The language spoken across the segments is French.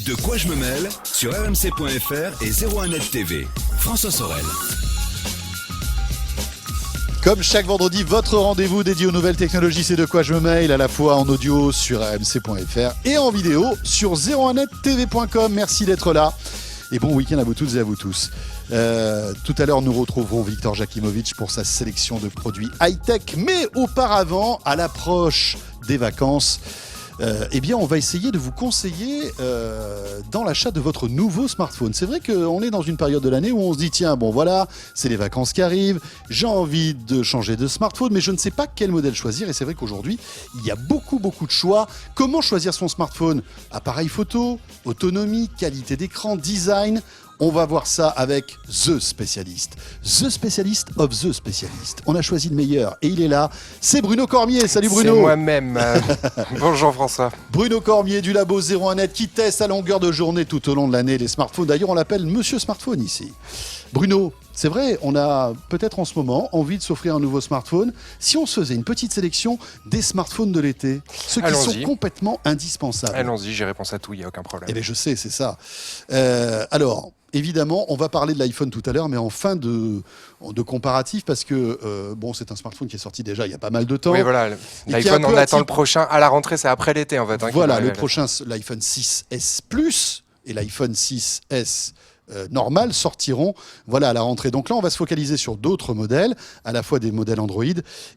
De quoi je me mêle sur rmc.fr et 01net TV. François Sorel. Comme chaque vendredi, votre rendez-vous dédié aux nouvelles technologies, c'est De quoi je me mêle, à la fois en audio sur rmc.fr et en vidéo sur 01nettv.com. Merci d'être là et bon week-end à vous toutes et à vous tous. Tout à l'heure, nous retrouverons Victor Jakimovic pour sa sélection de produits high-tech. Mais auparavant, à l'approche des vacances, eh bien, on va essayer de vous conseiller dans l'achat de votre nouveau smartphone. C'est vrai qu'on est dans une période de l'année où on se dit tiens, bon voilà, c'est les vacances qui arrivent, j'ai envie de changer de smartphone, mais je ne sais pas quel modèle choisir. Et c'est vrai qu'aujourd'hui, il y a beaucoup de choix. Comment choisir son smartphone? Appareil photo, autonomie, qualité d'écran, design. On va voir ça avec The Specialist of The Specialist. On a choisi le meilleur et il est là. C'est Bruno Cormier. Salut Bruno. C'est moi-même. Bonjour François. Bruno Cormier du labo 01net qui teste à longueur de journée tout au long de l'année les smartphones. D'ailleurs, on l'appelle Monsieur Smartphone ici. Bruno, c'est vrai, on a peut-être en ce moment envie de s'offrir un nouveau smartphone. Si on se faisait une petite sélection des smartphones de l'été, ceux qui sont complètement indispensables. Allons-y, j'ai réponse à tout, il n'y a aucun problème. Eh bien, je sais, c'est ça. Alors, évidemment, on va parler de l'iPhone tout à l'heure, mais en fin de comparatif, parce que bon, c'est un smartphone qui est sorti déjà il y a pas mal de temps. Oui, voilà. L'iPhone, on attend le prochain à la rentrée, c'est après l'été en fait. Voilà, le prochain, l'iPhone 6S Plus et l'iPhone 6S normal sortiront à la rentrée. Donc là, on va se focaliser sur d'autres modèles, à la fois des modèles Android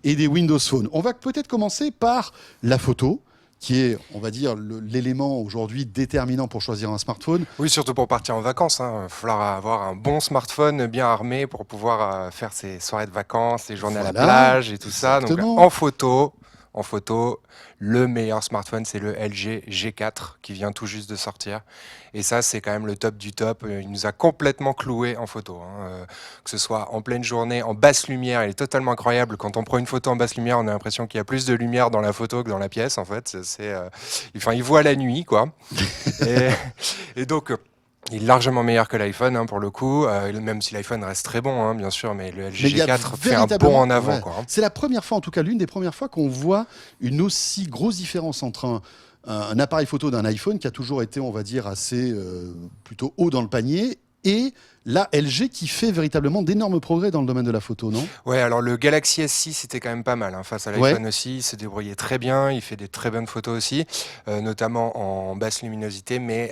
et des Windows Phone. On va peut-être commencer par la photo, qui est, on va dire, l'élément aujourd'hui déterminant pour choisir un smartphone. Oui, surtout pour partir en vacances. Il va falloir avoir un bon smartphone bien armé pour pouvoir faire ses soirées de vacances, ses journées à la plage et tout ça. Donc, en photo, le meilleur smartphone, c'est le LG G4 qui vient tout juste de sortir. Et ça, c'est quand même le top du top. Il nous a complètement cloué en photo. Que ce soit en pleine journée, en basse lumière, il est totalement incroyable. Quand on prend une photo en basse lumière, on a l'impression qu'il y a plus de lumière dans la photo que dans la pièce, en fait. Il voit la nuit, quoi. et donc... il est largement meilleur que l'iPhone, pour le coup, même si l'iPhone reste très bon, bien sûr, mais le LG G4 fait un bond en avant. C'est la première fois, en tout cas l'une des premières fois qu'on voit une aussi grosse différence entre un appareil photo d'un iPhone qui a toujours été, on va dire, assez plutôt haut dans le panier, et la LG qui fait véritablement d'énormes progrès dans le domaine de la photo, non? Ouais, alors le Galaxy S6 c'était quand même pas mal face à l'iPhone aussi, il se débrouillait très bien, il fait des très bonnes photos aussi, notamment en basse luminosité, mais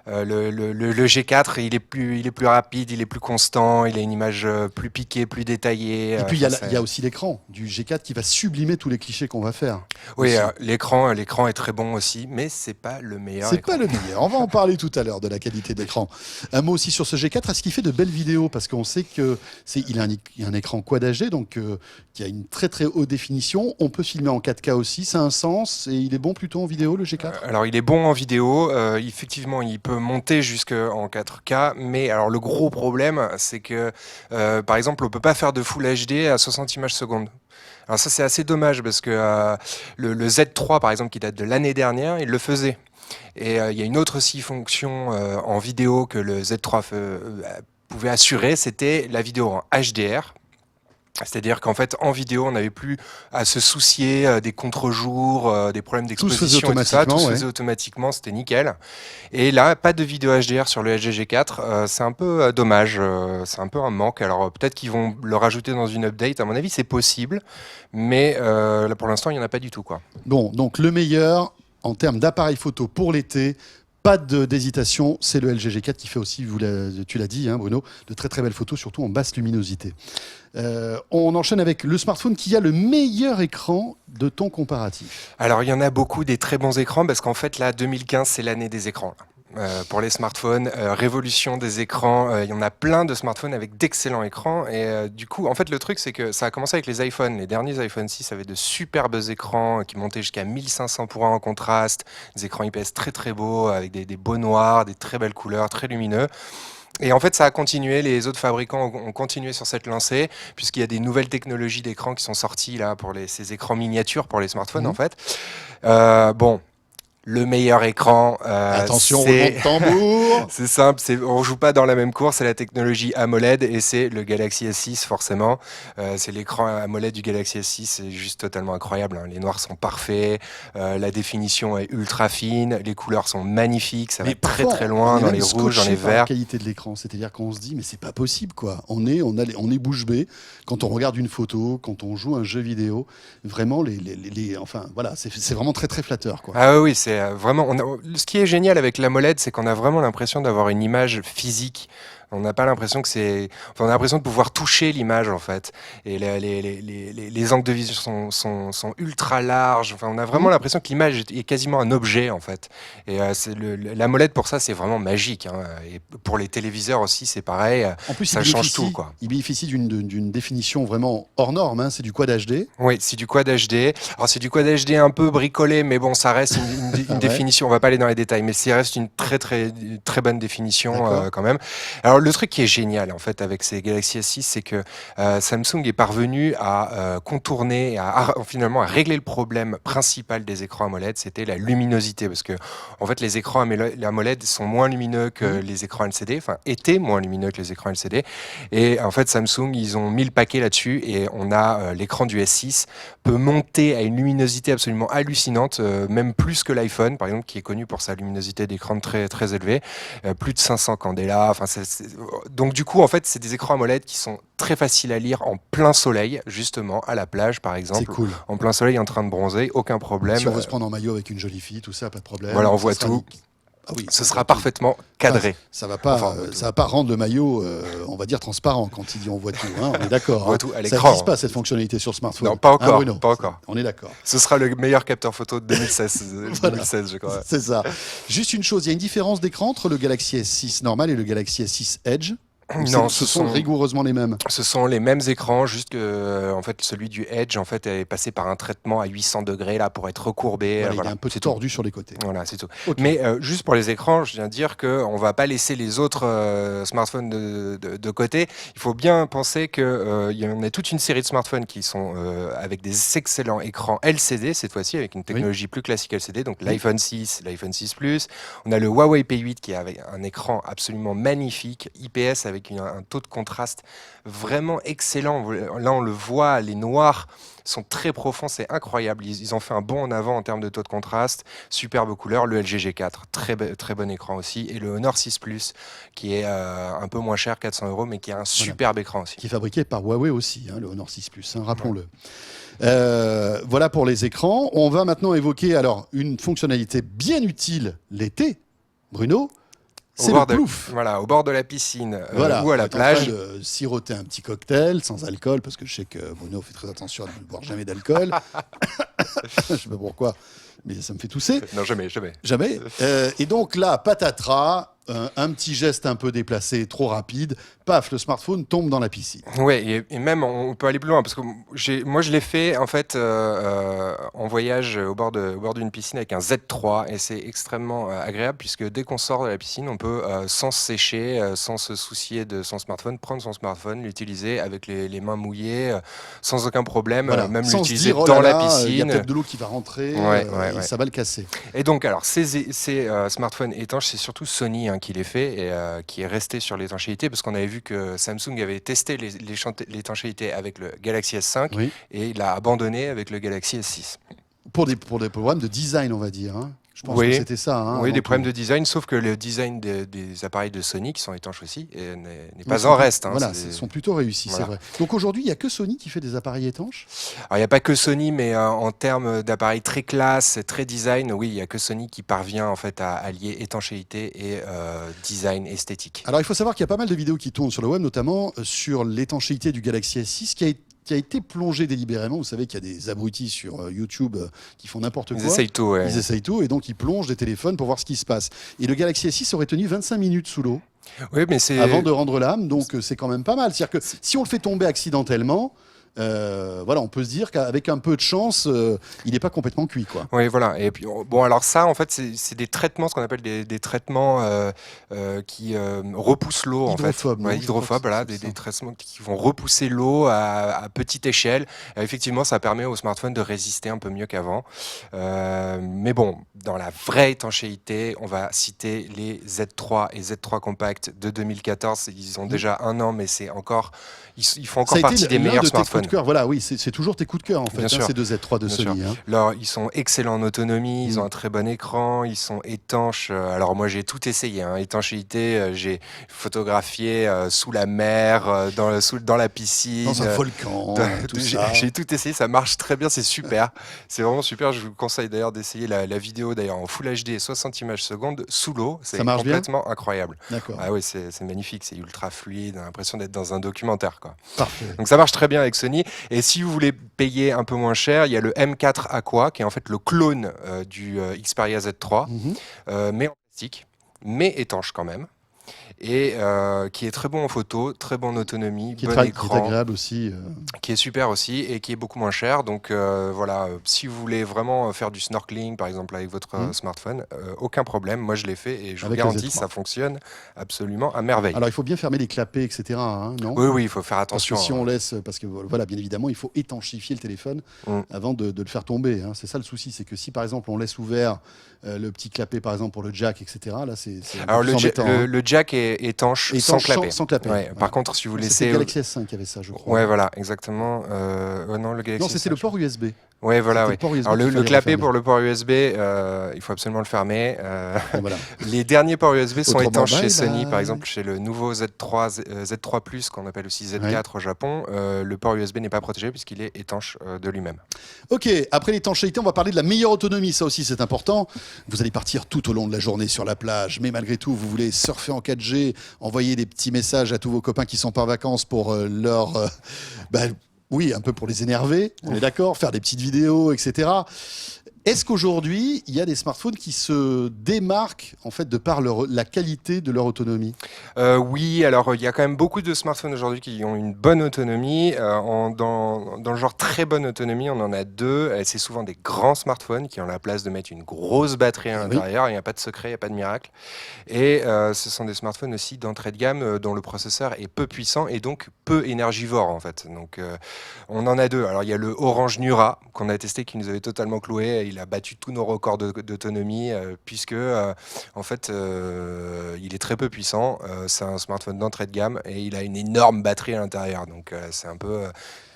le G4 il est plus rapide, il est plus constant, il a une image plus piquée, plus détaillée. Et puis il y a aussi l'écran du G4 qui va sublimer tous les clichés qu'on va faire. Oui, l'écran est très bon aussi, mais c'est pas le meilleur. C'est pas le meilleur. On va en parler tout à l'heure de la qualité d'écran. Un mot aussi sur ce G4. Est-ce qu'il fait de belles vidéos? Parce qu'on sait qu'il a un écran Quad HD, donc qui a une très très haute définition. On peut filmer en 4K aussi, ça a un sens. Et il est bon plutôt en vidéo, le G4? Alors il est bon en vidéo. Effectivement, il peut monter jusqu'en 4K. Mais alors le gros problème, c'est que par exemple, on peut pas faire de Full HD à 60 images secondes. Alors ça, c'est assez dommage parce que le Z3, par exemple, qui date de l'année dernière, il le faisait. Et il y a une autre aussi fonction en vidéo que le Z3 pouvait assurer, c'était la vidéo en HDR. C'est-à-dire qu'en fait, en vidéo, on n'avait plus à se soucier des contre-jours, des problèmes d'exposition et tout ça. Tout se faisait automatiquement, c'était nickel. Et là, pas de vidéo HDR sur le LG G4, c'est un peu dommage, c'est un peu un manque. Alors peut-être qu'ils vont le rajouter dans une update, à mon avis c'est possible, mais là pour l'instant il n'y en a pas du tout, quoi. Bon, donc le meilleur en termes d'appareil photo pour l'été, pas d'hésitation, c'est le LG G4 qui fait aussi, tu l'as dit Bruno, de très très belles photos, surtout en basse luminosité. On enchaîne avec le smartphone qui a le meilleur écran de ton comparatif. Alors il y en a beaucoup des très bons écrans parce qu'en fait là 2015 c'est l'année des écrans là. Pour les smartphones, révolution des écrans, il y en a plein de smartphones avec d'excellents écrans et du coup en fait le truc c'est que ça a commencé avec les iPhones, les derniers iPhone 6 avaient de superbes écrans qui montaient jusqu'à 1500 pour 1 en contraste, des écrans IPS très très beaux avec des beaux noirs, des très belles couleurs, très lumineux. Et en fait, ça a continué. Les autres fabricants ont continué sur cette lancée, puisqu'il y a des nouvelles technologies d'écran qui sont sorties là pour ces écrans miniatures pour les smartphones, en fait. le meilleur écran. Attention, c'est... roulement de tambour. C'est simple, on joue pas dans la même course, c'est la technologie AMOLED et c'est le Galaxy S6 forcément. C'est l'écran AMOLED du Galaxy S6, c'est juste totalement incroyable. Hein. Les noirs sont parfaits, la définition est ultra fine, les couleurs sont magnifiques, ça va très très loin dans les rouges, dans les verts. La qualité de l'écran, c'est-à-dire qu'on se dit mais c'est pas possible quoi. On est bouche bée quand on regarde une photo, quand on joue un jeu vidéo. Vraiment enfin voilà, c'est vraiment très très flatteur quoi. Ah oui, c'est vraiment. Ce qui est génial avec l'AMOLED, c'est qu'on a vraiment l'impression d'avoir une image physique. On n'a pas l'impression que c'est. Enfin, on a l'impression de pouvoir toucher l'image en fait. Et les angles de vision sont ultra larges. Enfin, on a vraiment l'impression que l'image est quasiment un objet en fait. Et l'AMOLED pour ça, c'est vraiment magique. Hein. Et pour les téléviseurs aussi, c'est pareil. En plus, ça change tout quoi. Il bénéficie d'une définition vraiment hors norme. Hein. C'est du Quad HD. Oui, c'est du Quad HD. Alors c'est du Quad HD un peu bricolé, mais bon, ça reste une définition. On va pas aller dans les détails, mais ça reste une très très très bonne définition quand même. Alors le truc qui est génial en fait avec ces Galaxy S6, c'est que Samsung est parvenu à contourner, finalement à régler le problème principal des écrans AMOLED, c'était la luminosité, parce que en fait les écrans AMOLED sont moins lumineux que les écrans LCD, enfin étaient moins lumineux que les écrans LCD, et en fait Samsung ils ont mis le paquet là-dessus et on a l'écran du S6 peut monter à une luminosité absolument hallucinante, même plus que l'iPhone par exemple qui est connu pour sa luminosité d'écran très très élevée, plus de 500 candela, enfin donc du coup en fait c'est des écrans AMOLED qui sont très faciles à lire en plein soleil, justement à la plage par exemple, c'est cool. En plein soleil en train de bronzer, aucun problème. Si on veut se prendre en maillot avec une jolie fille, tout ça, pas de problème. Voilà, on voit tout. Ah oui, ce sera parfaitement cadré. Ça va pas rendre le maillot, on va dire, transparent quand il dit on voit tout. Hein, on est d'accord. On voit tout à l'écran. Ça n'existe pas cette fonctionnalité sur smartphone. Non, pas encore. Bruno, pas encore. On est d'accord. Ce sera le meilleur capteur photo de 2016, Voilà. 2016 je crois. C'est ça. Juste une chose, il y a une différence d'écran entre le Galaxy S6 normal et le Galaxy S6 Edge. Non, ce sont rigoureusement les mêmes. Ce sont les mêmes écrans, juste que en fait celui du Edge en fait est passé par un traitement à 800 degrés là pour être recourbé. Voilà, il est un peu tordu sur les côtés. Voilà, c'est tout. Okay. Mais juste pour les écrans, je viens de dire qu'on va pas laisser les autres smartphones de côté. Il faut bien penser que y en a toute une série de smartphones qui sont avec des excellents écrans LCD cette fois-ci avec une technologie plus classique LCD. Donc l'iPhone 6, l'iPhone 6 Plus. On a le Huawei P8 qui a un écran absolument magnifique, IPS avec un taux de contraste vraiment excellent. Là, on le voit, les noirs sont très profonds, c'est incroyable. Ils ont fait un bond en avant en termes de taux de contraste, superbe couleur. Le LG G4, très bon écran aussi. Et le Honor 6 Plus, qui est un peu moins cher, 400 €, mais qui a un superbe écran aussi. Qui est fabriqué par Huawei aussi, hein, le Honor 6 Plus, hein, rappelons-le. Voilà pour les écrans. On va maintenant évoquer alors une fonctionnalité bien utile l'été, Bruno. C'est le plouf. Voilà, au bord de la piscine voilà, ou à la plage. En train de siroter un petit cocktail sans alcool, parce que je sais que Bruno fait très attention à ne boire jamais d'alcool. Je ne sais pas pourquoi, mais ça me fait tousser. Non, jamais. Jamais. Et donc là, patatras, un petit geste un peu déplacé, trop rapide, paf, le smartphone tombe dans la piscine. Ouais, et même on peut aller plus loin parce que moi je l'ai fait en fait en voyage au bord d'une piscine avec un Z3 et c'est extrêmement agréable puisque dès qu'on sort de la piscine, on peut sans se sécher, sans se soucier de son smartphone, prendre son smartphone, l'utiliser avec les mains mouillées, sans aucun problème, voilà. même sans l'utiliser dire, dans la il piscine. y a peut-être de l'eau qui va rentrer, et ça va le casser. Et donc alors ces smartphones étanches, c'est surtout Sony qui les fait et qui est resté sur l'étanchéité parce qu'on avait vu que Samsung avait testé l'étanchéité avec le Galaxy S5 et il a abandonné avec le Galaxy S6. Pour des problèmes de design, on va dire. Hein. Je pense que c'était ça. Hein, oui, des problèmes de design, sauf que le design des appareils de Sony qui sont étanches aussi n'est pas en reste. Hein, voilà, ils sont plutôt réussis, c'est vrai. Donc aujourd'hui, il n'y a que Sony qui fait des appareils étanches ? Alors il n'y a pas que Sony, mais en termes d'appareils très classe, très design, oui, il n'y a que Sony qui parvient en fait à allier étanchéité et design esthétique. Alors il faut savoir qu'il y a pas mal de vidéos qui tournent sur le web, notamment sur l'étanchéité du Galaxy S6 qui a été plongé délibérément. Vous savez qu'il y a des abrutis sur YouTube qui font n'importe quoi. Ils essayent tout, Ils essayent tout, et donc ils plongent des téléphones pour voir ce qui se passe. Et le Galaxy S6 aurait tenu 25 minutes sous l'eau avant de rendre l'âme, donc c'est quand même pas mal. C'est-à-dire que si on le fait tomber accidentellement, voilà, on peut se dire qu'avec un peu de chance, il n'est pas complètement cuit, quoi. Oui, voilà. Et puis, bon, alors ça, en fait, c'est des traitements, ce qu'on appelle des traitements qui repoussent l'eau, en fait. Hydrophobe, Ouais, non, je crois que hydrophobes, voilà, c'est ça. des traitements qui vont repousser l'eau à petite échelle. Effectivement, ça permet au smartphone de résister un peu mieux qu'avant. Mais bon, dans la vraie étanchéité, on va citer les Z3 et Z3 Compact de 2014. Ils ont déjà 1 an, mais c'est encore, ils font Ça a encore été partie des l'un meilleurs de tes coups smartphones. de cœur. Voilà, oui, c'est toujours tes coups de cœur, en fait, Bien sûr. ces deux Z3 de Bien Sony. Hein. Alors, ils sont excellents en autonomie, ils ont un très bon écran, ils sont étanches. Alors, moi, j'ai tout essayé. Hein. Étanchéité, j'ai photographié sous la mer, dans la piscine. Dans un volcan, tout ça. J'ai tout essayé, ça marche très bien, c'est super. C'est vraiment super. Je vous conseille d'ailleurs d'essayer la vidéo d'ailleurs en Full HD 60 images secondes sous l'eau. C'est Ça marche bien complètement incroyable. D'accord. Ah oui, c'est magnifique, c'est ultra fluide, on a l'impression d'être dans un documentaire, quoi. Parfait. Donc ça marche très bien avec Sony. Et si vous voulez payer un peu moins cher, il y a le M4 Aqua, qui est en fait le clone du Xperia Z3, mais en plastique, mais étanche quand même. Et qui est très bon en photo, très bon en autonomie, Qui bon est écran, agréable aussi. qui est super aussi et qui est beaucoup moins cher. Donc voilà, si vous voulez vraiment faire du snorkeling par exemple avec votre smartphone, aucun problème. Moi je l'ai fait et je vous Avec le garantis, Z3. ça fonctionne absolument à merveille. Alors il faut bien fermer les clapets, etc. Hein, non Oui, il faut faire Parce que attention. si on laisse, parce que voilà, bien évidemment, il faut étanchifier le téléphone avant de le faire tomber. Hein. C'est ça le souci, c'est que si par exemple on laisse ouvert le petit clapet, par exemple pour le jack, etc. Là, c'est Alors plus embêtant, hein. le jack est étanche sans clapet. Sans clapet. Ouais, Ouais. Par contre, si vous C'était laissez, le Galaxy S5 qui avait ça, je crois. ouais, voilà, exactement. Non, le Galaxy Non, c'était S5, le port USB. Ouais, voilà. C'était Ouais. le port USB Alors qu'il le fallait clapet refermer. pour le port USB, il faut absolument le fermer. Et voilà. Les derniers ports USB sont Autrement, étanches chez bye Sony, bye. par exemple chez le nouveau Z3, Z3 Plus, qu'on appelle aussi Z4 au Japon. Le port USB n'est pas protégé puisqu'il est étanche de lui-même. Ok, après l'étanchéité, on va parler de la meilleure autonomie. Ça aussi, c'est important. Vous allez partir tout au long de la journée sur la plage, mais malgré tout, vous voulez surfer en 4G, envoyer des petits messages à tous vos copains qui sont pas en vacances pour oui, un peu pour les énerver, on est d'accord, faire des petites vidéos, etc. Est-ce qu'aujourd'hui, il y a des smartphones qui se démarquent en fait de par la qualité de leur autonomie? Oui, alors il y a quand même beaucoup de smartphones aujourd'hui qui ont une bonne autonomie. Dans le genre très bonne autonomie, on en a deux. C'est souvent des grands smartphones qui ont la place de mettre une grosse batterie à l'intérieur. Il n'y a pas de secret, il n'y a pas de miracle. Et ce sont des smartphones aussi d'entrée de gamme dont le processeur est peu puissant et donc peu énergivore en fait. Donc on en a deux. Alors il y a le Orange Nura qu'on a testé qui nous avait totalement cloué. Il a battu tous nos records d'autonomie puisque en fait il est très peu puissant. C'est un smartphone d'entrée de gamme et il a une énorme batterie à l'intérieur. Donc c'est un peu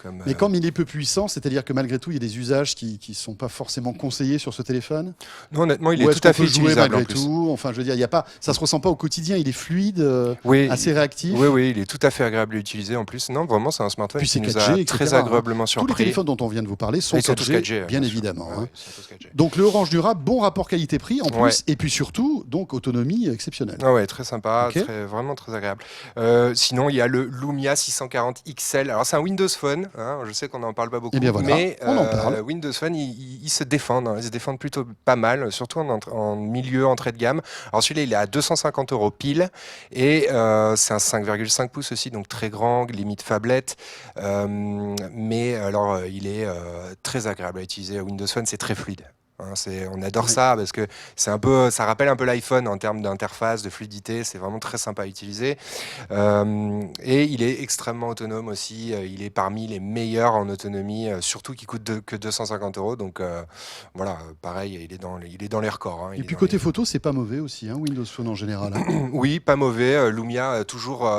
comme. Mais comme il est peu puissant, c'est-à-dire que malgré tout, il y a des usages qui ne sont pas forcément conseillés sur ce téléphone? Non, honnêtement, il Ou est est-ce tout à qu'on fait peut jouer utilisable en malgré plus. tout? Enfin, je veux dire, il y a pas, ça se ressent pas au quotidien. Il est fluide, Oui, assez réactif. Oui, il est tout à fait agréable à utiliser en plus. Non, vraiment, c'est un smartphone Puis qui c'est nous 4G, a etc., très hein. agréablement Tous les surpris. téléphones dont on vient de vous parler sont Ils sont tous 4G, bien sûr. évidemment. Ouais, Hein. ils sont tous 4G. Donc le Orange Nura, bon rapport qualité-prix en plus, Ouais. et puis surtout, donc autonomie exceptionnelle. Ah ouais, très sympa, Ok. vraiment très agréable. Sinon, il y a le Lumia 640 XL. Alors, c'est un Windows Phone. Hein, je sais qu'on n'en parle pas beaucoup, Eh bien voilà, mais on en parle. Windows Phone, ils se défendent. Hein, ils se défendent plutôt pas mal, surtout en milieu entrée de gamme. Alors, celui-là, il est à 250 € pile, et c'est un 5,5 pouces aussi, donc très grand, limite phablette. Mais alors, il est très agréable à utiliser. Windows Phone, c'est très fluide. Hein, on adore ça parce que ça rappelle un peu l'iPhone en termes d'interface, de fluidité. C'est vraiment très sympa à utiliser. Et il est extrêmement autonome aussi. Il est parmi les meilleurs en autonomie, surtout qui coûte que 250 €. Donc voilà, pareil, il est dans les records. Hein, Et puis côté photo, c'est pas mauvais aussi, hein, Windows Phone en général. Hein. Oui, pas mauvais. Lumia a toujours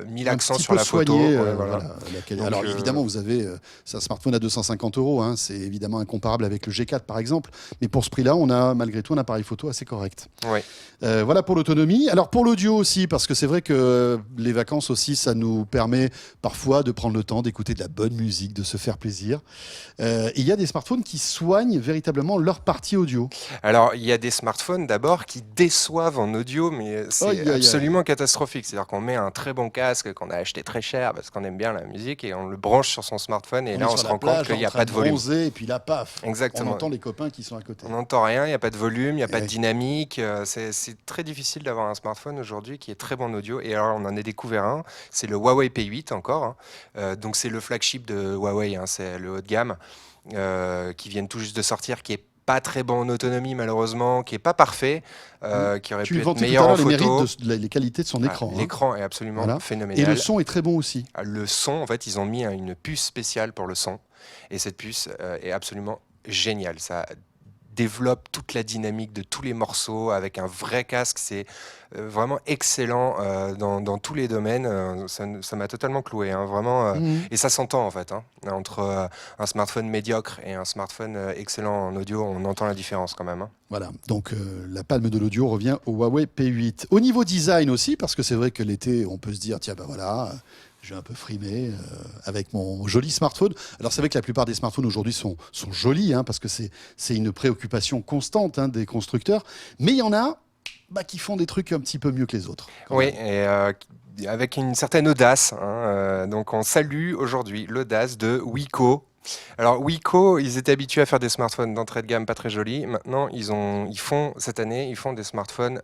mis l'accent sur la photo. Soigné, Ouais, voilà, Donc, alors évidemment, vous avez c'est un smartphone à 250 €. Hein, c'est évidemment incomparable avec le G4 par exemple. Mais pour ce prix-là, on a malgré tout un appareil photo assez correct. Ouais. Voilà pour l'autonomie. Alors pour l'audio aussi, parce que c'est vrai que les vacances aussi, ça nous permet parfois de prendre le temps d'écouter de la bonne musique, de se faire plaisir. Il y a des smartphones qui soignent véritablement leur partie audio. Alors, il y a des smartphones d'abord qui déçoivent en audio, mais c'est Aïe, aïe, aïe. absolument catastrophique. C'est-à-dire qu'on met un très bon casque qu'on a acheté très cher parce qu'on aime bien la musique et on le branche sur son smartphone et On là est on sur se la rend plage, compte qu'il n'y a en train pas de volume. bronzer, et puis là, paf, Exactement. on entend les copains voisins qui sont à côté. On n'entend rien, il n'y a pas de volume, il n'y a pas de dynamique. C'est très difficile d'avoir un smartphone aujourd'hui qui est très bon en audio. Et alors, on en a découvert un, c'est le Huawei P8 encore. Donc, c'est le flagship de Huawei, c'est le haut de gamme qui vient tout juste de sortir, qui est pas très bon en autonomie malheureusement, qui est pas parfait, qui aurait pu être meilleur en photo. Les mérites les qualités de son écran. L'écran est absolument phénoménal. Et le son est très bon aussi. Le son, en fait, ils ont mis une puce spéciale pour le son. Et cette puce est absolument géniale. Ça développe toute la dynamique de tous les morceaux avec un vrai casque. C'est vraiment excellent dans tous les domaines. Ça m'a totalement cloué, vraiment. Et ça s'entend en fait. Entre un smartphone médiocre et un smartphone excellent en audio, on entend la différence quand même. Voilà, donc la palme de l'audio revient au Huawei P8. Au niveau design aussi, parce que c'est vrai que l'été, on peut se dire, tiens, ben voilà, je vais un peu frimer avec mon joli smartphone. Alors c'est vrai que la plupart des smartphones aujourd'hui sont jolis, parce que c'est une préoccupation constante des constructeurs. Mais il y en a qui font des trucs un petit peu mieux que les autres. Oui, et avec une certaine audace. Donc on salue aujourd'hui l'audace de Wiko. Alors Wiko, ils étaient habitués à faire des smartphones d'entrée de gamme pas très jolis. Maintenant, cette année, ils font des smartphones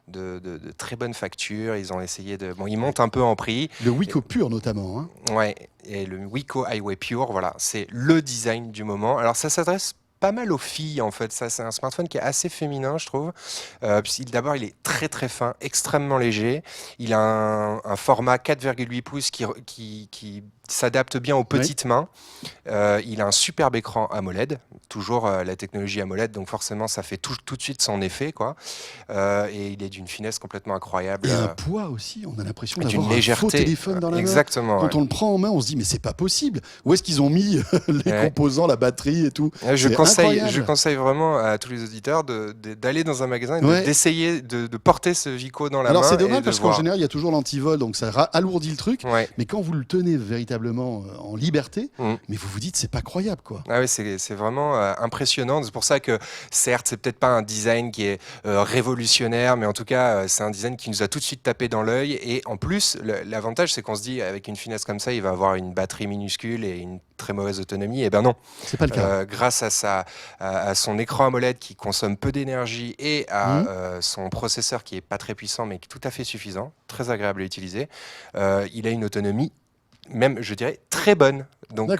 de très bonne facture. Ils ont essayé ils montent un peu en prix. Le Wiko Pure notamment. Ouais, et le Wiko Highway Pure, voilà, c'est le design du moment. Alors ça s'adresse pas mal aux filles en fait. Ça, c'est un smartphone qui est assez féminin, je trouve. D'abord, il est très très fin, extrêmement léger. Il a un format 4,8 pouces qui s'adapte bien aux petites mains. Il a un superbe écran AMOLED, toujours la technologie AMOLED, donc forcément ça fait tout de suite son effet, quoi. Et il est d'une finesse complètement incroyable. Et un poids aussi, on a l'impression d'une d'avoir un faux téléphone dans la main. Exactement. Quand on le prend en main, on se dit mais c'est pas possible. Où est-ce qu'ils ont mis les composants, la batterie et tout? Je conseille vraiment à tous les auditeurs d'aller dans un magasin et d'essayer de porter ce Wiko dans la main. Alors c'est dommage parce qu'en général il y a toujours l'antivol, donc ça alourdit le truc. Mais quand vous le tenez véritablement en liberté, mais vous vous dites c'est pas croyable quoi. Ah oui, c'est vraiment impressionnant. C'est pour ça que certes c'est peut-être pas un design qui est révolutionnaire, mais en tout cas c'est un design qui nous a tout de suite tapé dans l'œil. Et en plus l'avantage c'est qu'on se dit avec une finesse comme ça il va avoir une batterie minuscule et une très mauvaise autonomie. Et ben non, c'est pas le cas. Grâce à son écran AMOLED qui consomme peu d'énergie et à son processeur qui est pas très puissant mais qui est tout à fait suffisant, très agréable à utiliser, il a une autonomie même, je dirais, très bonne. Donc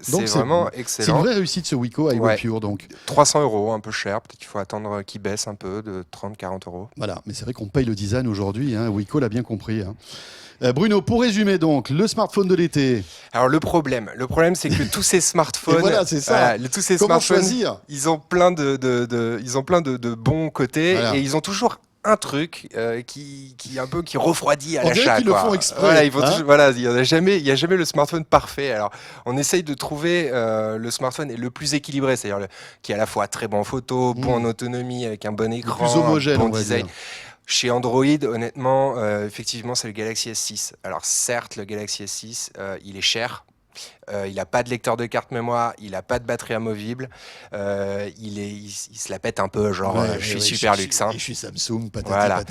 c'est vraiment excellent. C'est une vraie réussite ce Wiko Highway Pure. Donc 300 €, un peu cher. Peut-être qu'il faut attendre qu'il baisse un peu de 30-40 €. Voilà, mais c'est vrai qu'on paye le design aujourd'hui. Wiko l'a bien compris. Bruno, pour résumer donc, le smartphone de l'été. Alors le problème c'est que tous ces smartphones, voilà, c'est ça. Tous ces Comment smartphones, choisir? Ils ont plein de bons côtés, et ils ont toujours un truc qui refroidit à l'achat. Ils le font exprès. Voilà, il y a jamais le smartphone parfait. Alors, on essaye de trouver le smartphone le plus équilibré, c'est-à-dire qui est à la fois très bon en photo, bon en autonomie, avec un bon écran, le plus homogène, bon design. Chez Android, honnêtement, effectivement, c'est le Galaxy S6. Alors certes, le Galaxy S6, il est cher. Il n'a pas de lecteur de carte mémoire, il n'a pas de batterie amovible, il se la pète un peu, genre je suis super luxe. Je suis Samsung, patata.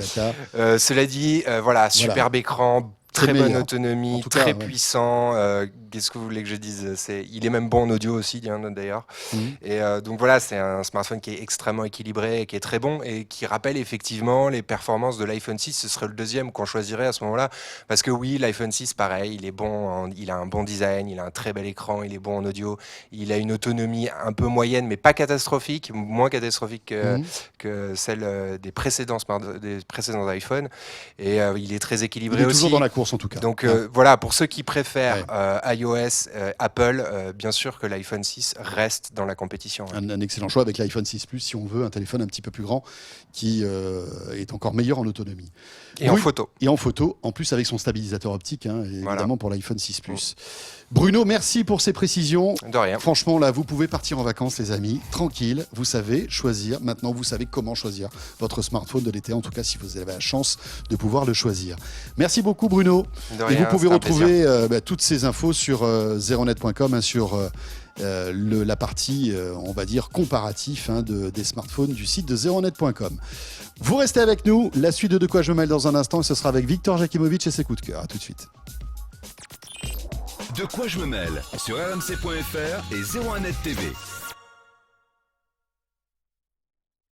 Cela dit, superbe écran, très bonne autonomie, très puissant. Qu'est-ce que vous voulez que je dise? Il est même bon en audio aussi, d'ailleurs. Et donc voilà, c'est un smartphone qui est extrêmement équilibré, qui est très bon et qui rappelle effectivement les performances de l'iPhone 6. Ce serait le deuxième qu'on choisirait à ce moment-là. Parce que oui, l'iPhone 6, pareil, il est bon, il a un bon design, il a un très bel écran, il est bon en audio, il a une autonomie un peu moyenne, mais pas catastrophique, moins catastrophique que celle des précédents iPhones. Et il est très équilibré aussi. Il est toujours dans la course en tout cas. Donc voilà, pour ceux qui préfèrent iOS, Apple, bien sûr que l'iPhone 6 reste dans la compétition. Un excellent choix avec l'iPhone 6 Plus si on veut un téléphone un petit peu plus grand qui est encore meilleur en autonomie. En photo. Et en photo, en plus avec son stabilisateur optique, évidemment pour l'iPhone 6 Plus. Bruno, merci pour ces précisions. De rien. Franchement, là, vous pouvez partir en vacances, les amis, tranquille. Vous savez choisir. Maintenant, vous savez comment choisir votre smartphone de l'été. En tout cas, si vous avez la chance de pouvoir le choisir. Merci beaucoup, Bruno. De rien, et vous pouvez retrouver toutes ces infos sur zeronet.com, sur la partie, on va dire, comparatif des smartphones du site de zeronet.com. Vous restez avec nous. La suite de quoi je me mêle dans un instant, et ce sera avec Victor Jakimovic et ses coups de cœur. À tout de suite. De quoi je me mêle sur rmc.fr et 01net TV.